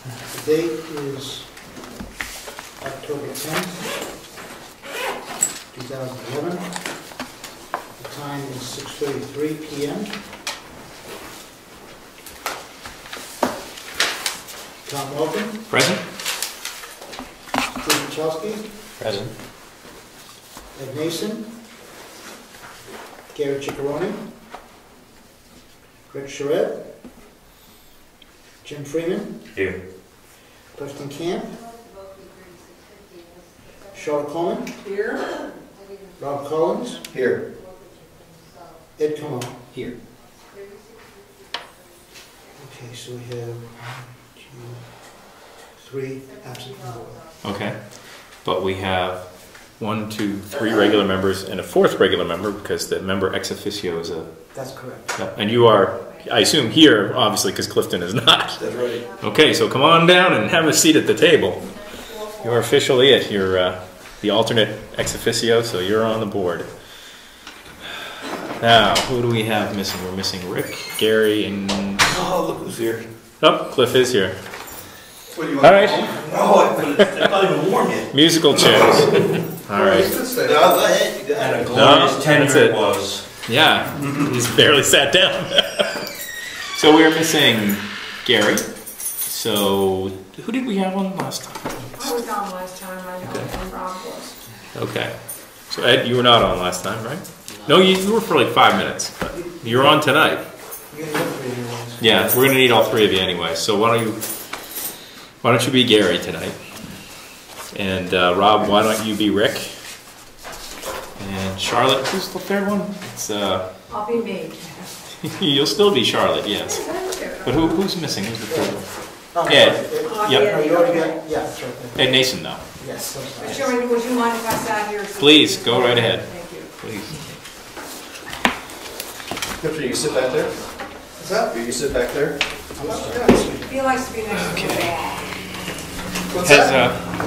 The date is October 10th, 2011. The time is 6:33 p.m. Tom Walton. Present. Steve Chelsky. Present. Ed Mason. Gary Ciccarone. Rick Charette. Jim Freeman. Here. Preston Camp. Charlotte Coleman. Here. Rob Collins. Here. Ed Comeau. Here. Okay, so we have 1, 2, 3 absent from the board. Okay. But we have 1, 2, 3 regular members and a 4th regular member because the member ex officio is a... That's correct. And you are, I assume, here, obviously, because Clifton is not. That's right. Okay, so come on down and have a seat at the table. You're officially it. You're the alternate ex officio, so you're on the board. Now, who do we have missing? We're missing Rick, Gary, and... Oh, look who's here. Oh, Cliff is here. What do you want? All right. No, it's not even warm yet. Musical chairs. All right. No, go ahead. You got And a it. glorious No, tenure that's it. it was. Yeah, he's barely sat down. So we're missing Gary. So who did we have on last time? I was on last time, I know, and Rob was. Okay. So Ed, you were not on last time, right? No, you were for like 5 minutes. But you're on tonight. You're going to get 3 anyways. Yeah, we're gonna need all 3 of you anyway. So why don't you be Gary tonight? And Rob, why don't you be Rick? And Charlotte, who's the 3rd one? It's I'll be me. you'll still be Charlotte, yes. But who's missing? Who's the 3rd one? Oh, Ed. sorry. Yep. Oh, you already got, yeah, that's right. Ed Nason, though. Yes, that's But right. Sherman, would you mind if I sat here? Please, go right ahead. Thank you. Please. Clifton, you can sit back there. What's that? You can sit back there. He likes to be next to the wall. What's Has,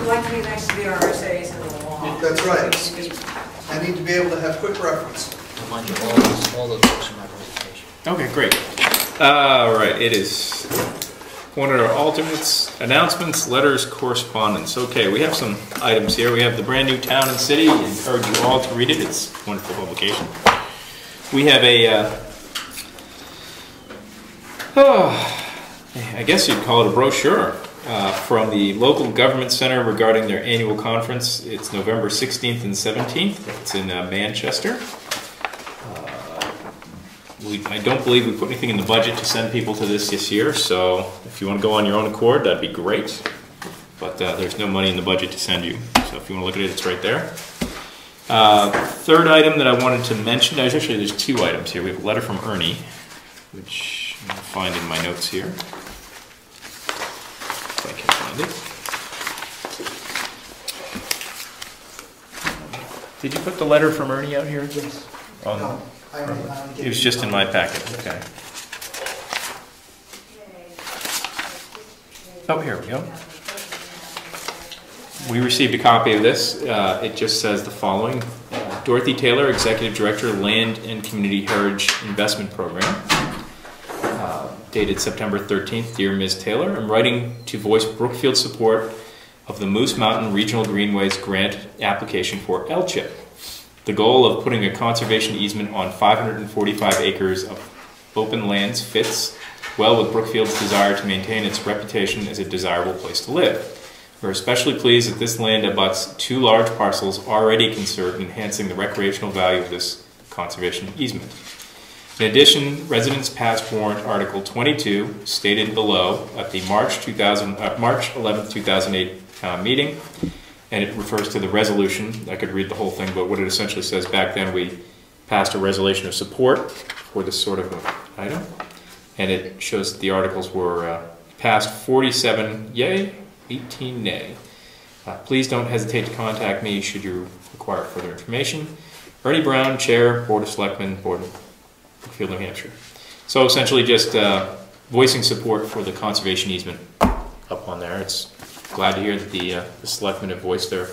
He likes to be next to the RSAs and the wall. That's right. I need to be able to have quick reference. Remind you, all those books in my presentation. Okay, great. All right, it is one of our alternates, announcements, letters, correspondence. Okay, we have some items here. We have the brand new Town and City. I encourage you all to read it. It's a wonderful publication. We have a, I guess you'd call it a brochure from the local government center regarding their annual conference. It's November 16th and 17th. It's in Manchester. I don't believe we put anything in the budget to send people to this year, so if you want to go on your own accord, that'd be great. But there's no money in the budget to send you, so if you want to look at it, it's right there. 3rd item that I wanted to mention, there's 2 items here. We have a letter from Ernie, which I'll find in my notes here. If I can find it. Did you put the letter from Ernie out here? Yes. Um, I It was just in my packet, okay. Oh, here we go. We received a copy of this. It just says the following. Dorothy Taylor, Executive Director, Land and Community Heritage Investment Program. Dated September 13th, dear Ms. Taylor, I'm writing to voice Brookfield's support of the Moose Mountain Regional Greenways grant application for LCHIP. The goal of putting a conservation easement on 545 acres of open lands fits well with Brookfield's desire to maintain its reputation as a desirable place to live. We're especially pleased that this land abuts 2 large parcels already concerned in enhancing the recreational value of this conservation easement. In addition, residents passed warrant Article 22, stated below, at the March 11, 2008 meeting, and it refers to the resolution. I could read the whole thing, but what it essentially says, back then we passed a resolution of support for this sort of item, and it shows that the articles were passed 47 yay, 18 nay. Please don't hesitate to contact me should you require further information. Ernie Brown, Chair, Board of Selectmen, Board of Brookfield, New Hampshire. So essentially just voicing support for the conservation easement up on there. It's glad to hear that the selectmen have voiced their...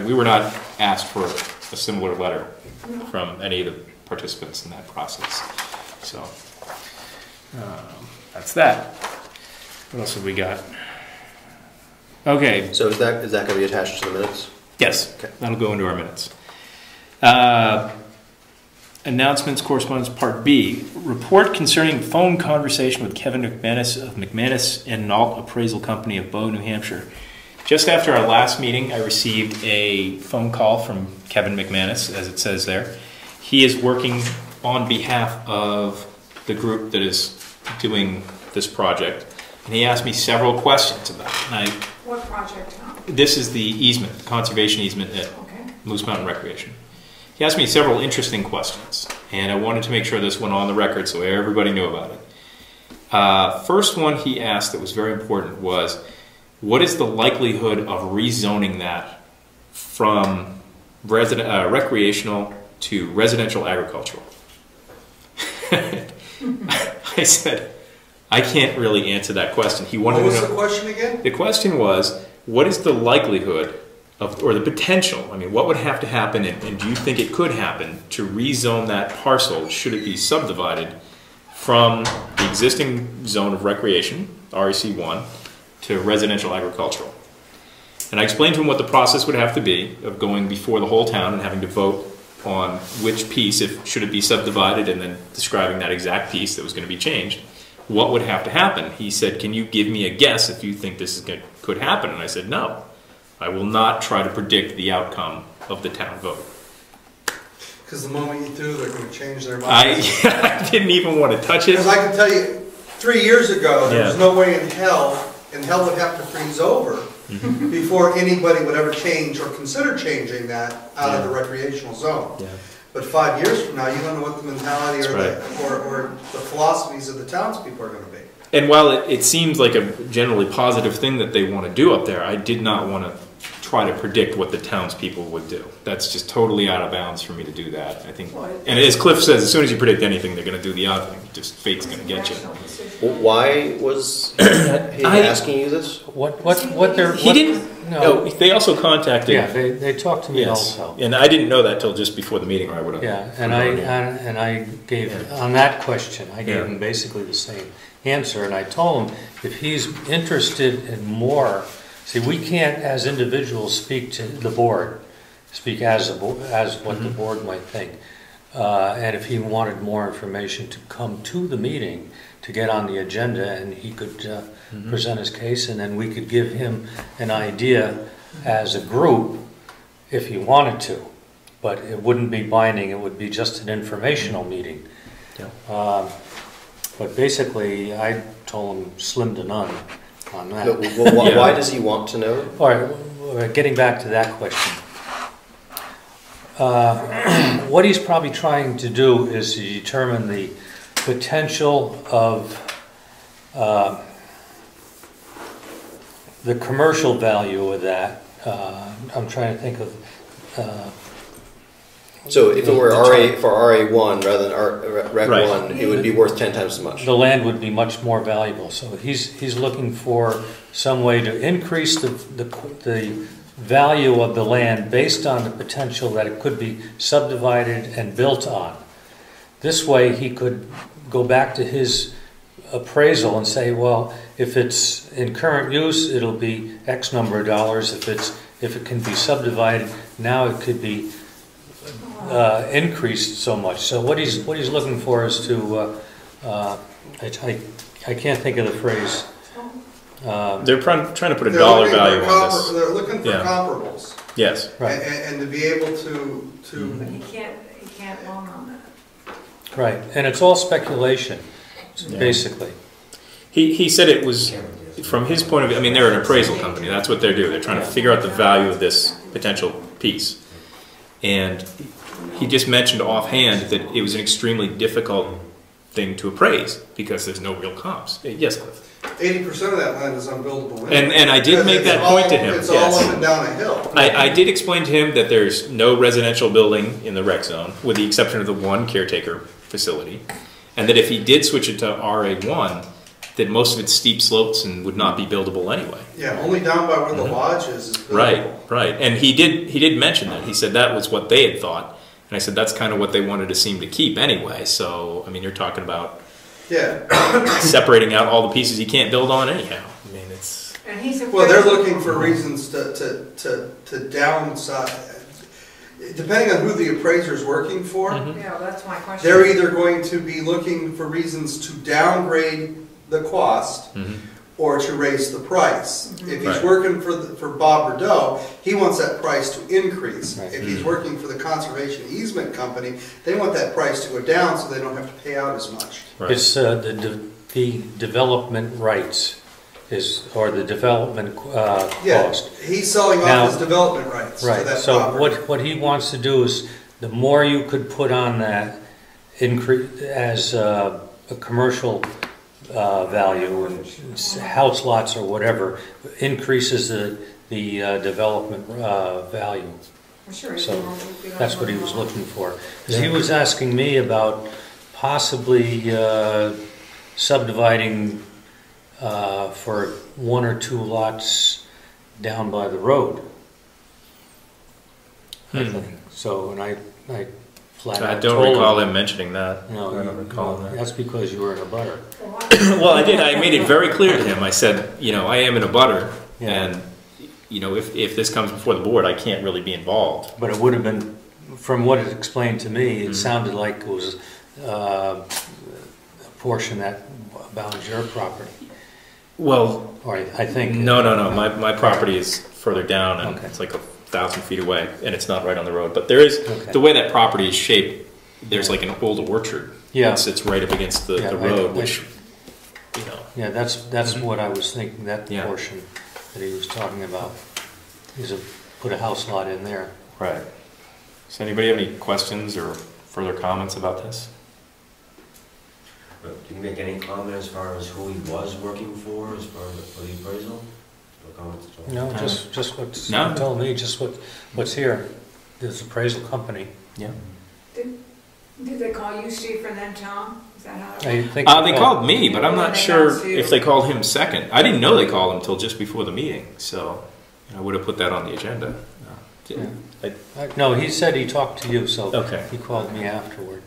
we were not asked for a similar letter from any of the participants in that process. So that's that. What else have we got? Okay. So is that going to be attached to the minutes? Yes. Okay. That'll go into our minutes. Announcements, correspondence, Part B. Report concerning phone conversation with Kevin McManus of McManus and Nault Appraisal Company of Bow, New Hampshire. Just after our last meeting, I received a phone call from Kevin McManus, as it says there. He is working on behalf of the group that is doing this project, and he asked me several questions about it. What project, huh? This is the easement, the conservation easement at Moose Mountain Recreation. He asked me several interesting questions, and I wanted to make sure this went on the record so everybody knew about it. First one he asked that was very important was, what is the likelihood of rezoning that from recreational to residential agricultural? I said, I can't really answer that question. He wanted What was to know, the question again? the question was, what is the likelihood of, or the potential, I mean, what would have to happen, and do you think it could happen, to rezone that parcel, should it be subdivided, from the existing zone of recreation, REC1, to residential agricultural? And I explained to him what the process would have to be, of going before the whole town and having to vote on which piece, if should it be subdivided, and then describing that exact piece that was going to be changed. What would have to happen? He said, can you give me a guess if you think this could happen? And I said, no. I will not try to predict the outcome of the town vote. Because the moment you do, they're going to change their mind. I didn't even want to touch it. Because I can tell you, 3 years ago, there was Yeah. no way in hell, and hell would have to freeze over before anybody would ever change or consider changing that out of the recreational zone. Yeah. But 5 years from now, you don't know what the mentality or, That's or the philosophies of the townspeople are going to be. And while it seems like a generally positive thing that they want to do up there, I did not want to try to predict what the townspeople would do. That's just totally out of bounds for me to do that. I think, and as Cliff says, as soon as you predict anything, they're going to do the other thing. Just fate's going to get you. Why was he asking you this? He didn't. No, they also contacted. Yeah, they talked to me Yes, also. and I didn't know that till just before the meeting, or I would have. Yeah, and I gave on that question, I gave him basically the same answer, and I told him if he's interested in more. See, we can't, as individuals, speak to the board, speak as what the board might think. And if he wanted more information to come to the meeting, to get on the agenda, and he could present his case, and then we could give him an idea as a group if he wanted to. But it wouldn't be binding, it would be just an informational meeting. Yeah. But basically, I told him slim to none on that. Why does he want to know? All right, getting back to that question. What he's probably trying to do is to determine the potential of the commercial value of that. I'm trying to think of... So if it were RA1 rather than Rec 1, Right. it would be worth 10 times as much. The land would be much more valuable. So he's looking for some way to increase the value of the land based on the potential that it could be subdivided and built on. This way he could go back to his appraisal and say, well, if it's in current use, it'll be X number of dollars. If it can be subdivided, now it could be increased so much. So what he's looking for is to I can't think of the phrase. They're trying to put a dollar value on this. They're looking for comparables. Yes. Right. And to be able to But you can't loan on that. Right, and it's all speculation, basically. He said it was, from his point of view, I mean, they're an appraisal company. That's what they're doing. They're trying to figure out the value of this potential piece. And he just mentioned offhand that it was an extremely difficult thing to appraise because there's no real comps. Yes, Cliff. 80% of that land is unbuildable land. And I did make that point to him. It's all up and down a hill. I did explain to him that there's no residential building in the rec zone, with the exception of the one caretaker facility, and that if he did switch it to RA1, that most of its steep slopes and would not be buildable anyway. Yeah, only down by where the lodge is buildable. Right. And he did mention that. He said that was what they had thought, and I said that's kind of what they wanted to seem to keep anyway. So I mean, you're talking about Yeah, separating out all the pieces he can't build on anyhow. I mean, it's And he's well, they're afraid- looking for reasons to downsize. Depending on who the appraiser's working for, Yeah, that's my question. they're either going to be looking for reasons to downgrade the cost or to raise the price. If he's Right. working for Bob Rideau, he wants that price to increase. Right. If he's working for the conservation easement company, they want that price to go down so they don't have to pay out as much. right. It's the development rights or the development Yeah, cost. he's selling Now- off his development rights to Right, that so property. what he wants to do is, the more you could put on that increase as a commercial value and house lots or whatever, increases the development value. I'm sure he's So going to- that's what he was looking for. 'Cause he was asking me about possibly subdividing for 1 or 2 lots down by the road. I think. So, and I flat I out don't told recall him. him mentioning that. No, I don't recall that. that's because you were in a butter. Well, I did. I made it very clear to him. I said, you know, I am in a butter, Yeah. and you know, if this comes before the board, I can't really be involved. But it would have been, from what it explained to me, it sounded like it was a portion that bounds your property. Well, Or I think. no. My property is further down, and Okay. it's like 1,000 feet away, and it's not right on the road. But there is Okay. the way that property is shaped. There's like an old orchard. Yeah. It sits right up against the Yeah, road, I- which you know. Yeah, that's what I was thinking, that Yeah. portion that he was talking about. Is put a house lot in there. Right. Does anybody have any questions or further comments about this? But did you make any comment as far as who he was working for, as far as for the appraisal? No comments at all? No, just what's, No. he told me, just what's here. This appraisal company. Yeah. Did they call you, Steve, and then Tom? Is that how? I think. They called me, but I'm not They sure called you. if they called him second. I didn't know they called him until just before the meeting, so I would have put that on the agenda. Yeah. No, he said he talked to you, so Okay. he called me afterward.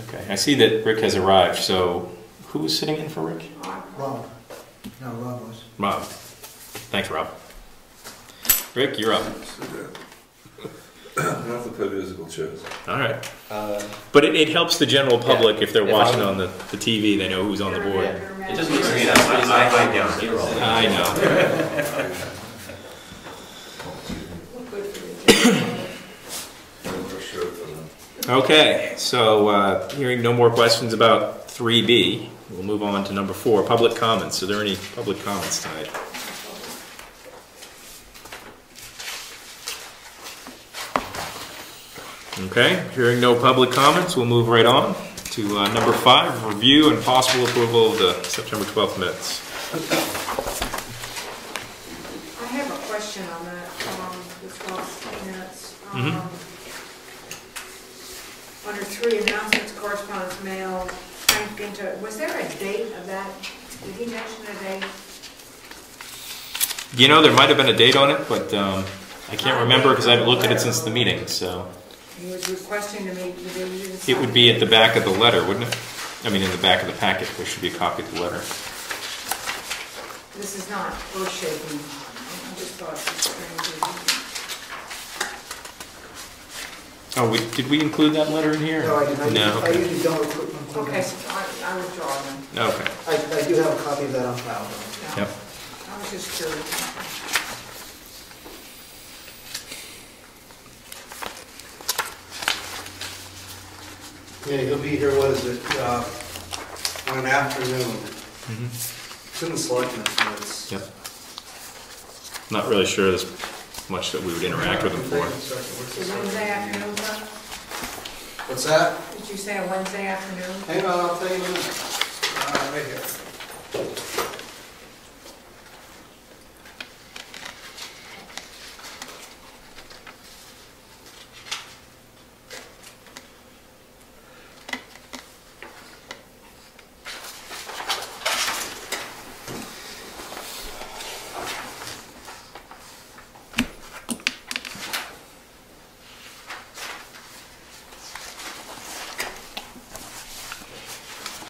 Okay, I see that Rick has arrived, so who was sitting in for Rick? Rob. No, Rob was. Rob. Thanks, Rob. Rick, you're up. Not the musical chairs. All right. But it helps the general public if they're If watching I'm- on the TV, they know who's on the board. It just makes me, I find down here all the time. I know. Okay, so hearing no more questions about 3B, we'll move on to number 4, public comments. Are there any public comments tonight? Okay, hearing no public comments, we'll move right on to number 5, review and possible approval of the September 12th minutes. I have a question on that, the 12 minutes. Under 3, announcements, correspondence, mail, Frank Ginter, was there a date of that? Did he mention a date? You know, there might have been a date on it, but I can't remember because I haven't looked at it since the meeting, so. He was requesting to meet, you didn't It would be at the back of the letter, wouldn't it? I mean, in the back of the packet, there should be a copy of the letter. This is not earth-shaking. I just thought it was strange. Oh, did we include that letter in here? No, I didn't. No, I okay. usually don't include Okay, them. so I withdraw them. Okay, I do have a copy of that on file, though. No, yep. I was just curious. Yeah, he'll be here, what is it, on an afternoon. It's in the selectmen's minutes. Yep. Not really sure there's much that we would interact with him for. So Wednesday afternoon, sir? What's that? Did you say a Wednesday afternoon? Hang on, I'll tell you in a minute. Right here.